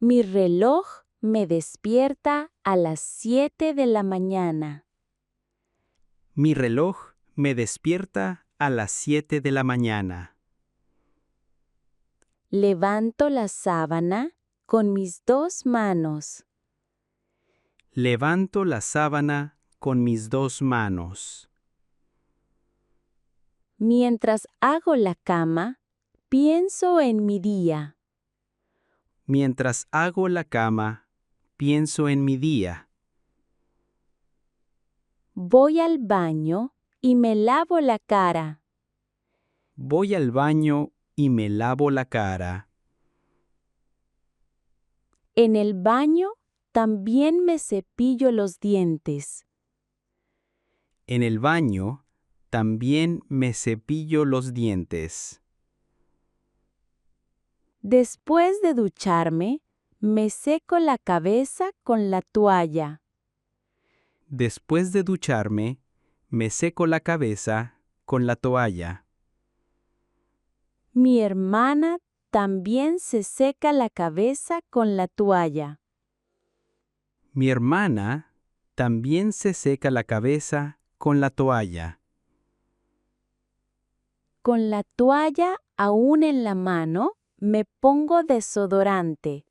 Mi reloj me despierta a las 7 de la mañana. Mi reloj me despierta a las 7 de la mañana. Levanto la sábana con mis 2 manos. Levanto la sábana con mis 2 manos. Mientras hago la cama, pienso en mi día. Mientras hago la cama, pienso en mi día. Voy al baño y me lavo la cara. Voy al baño y me lavo la cara. En el baño también me cepillo los dientes. En el baño también me cepillo los dientes. Después de ducharme, me seco la cabeza con la toalla. Después de ducharme, me seco la cabeza con la toalla. Mi hermana también se seca la cabeza con la toalla. Mi hermana también se seca la cabeza con la toalla. Con la toalla aún en la mano, me pongo desodorante.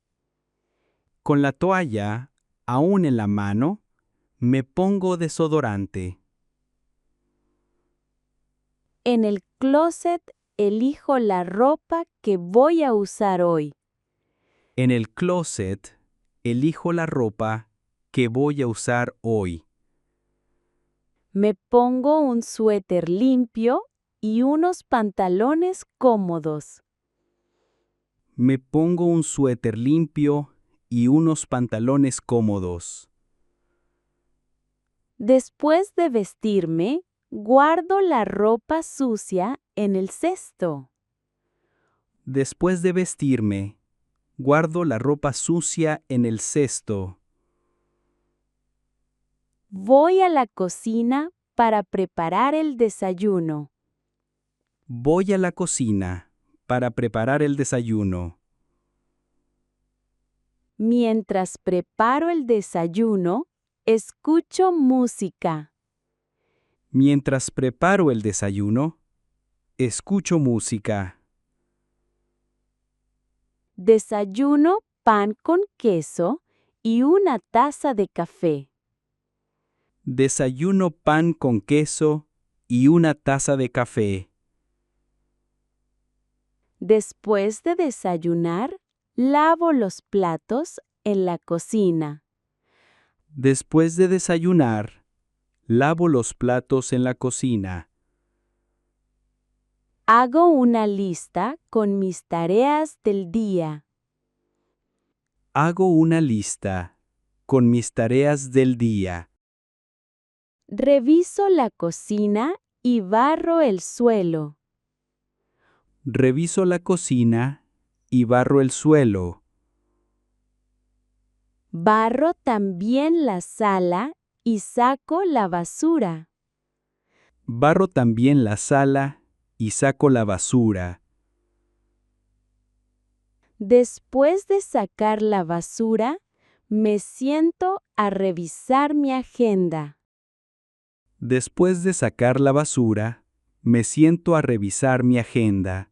Con la toalla aún en la mano, me pongo desodorante. En el closet elijo la ropa que voy a usar hoy. En el closet, elijo la ropa que voy a usar hoy. Me pongo un suéter limpio y unos pantalones cómodos. Me pongo un suéter limpio y unos pantalones cómodos. Después de vestirme, guardo la ropa sucia en el cesto. Después de vestirme, guardo la ropa sucia en el cesto. Voy a la cocina para preparar el desayuno. Voy a la cocina para preparar el desayuno. Mientras preparo el desayuno, escucho música. Mientras preparo el desayuno, escucho música. Desayuno pan con queso y una taza de café. Desayuno pan con queso y una taza de café. Después de desayunar, lavo los platos en la cocina. Después de desayunar, lavo los platos en la cocina. Hago una lista con mis tareas del día. Hago una lista con mis tareas del día. Reviso la cocina y barro el suelo. Reviso la cocina y barro el suelo. Barro también la sala y saco la basura. Barro también la sala y saco la basura. Después de sacar la basura, me siento a revisar mi agenda. Después de sacar la basura, me siento a revisar mi agenda.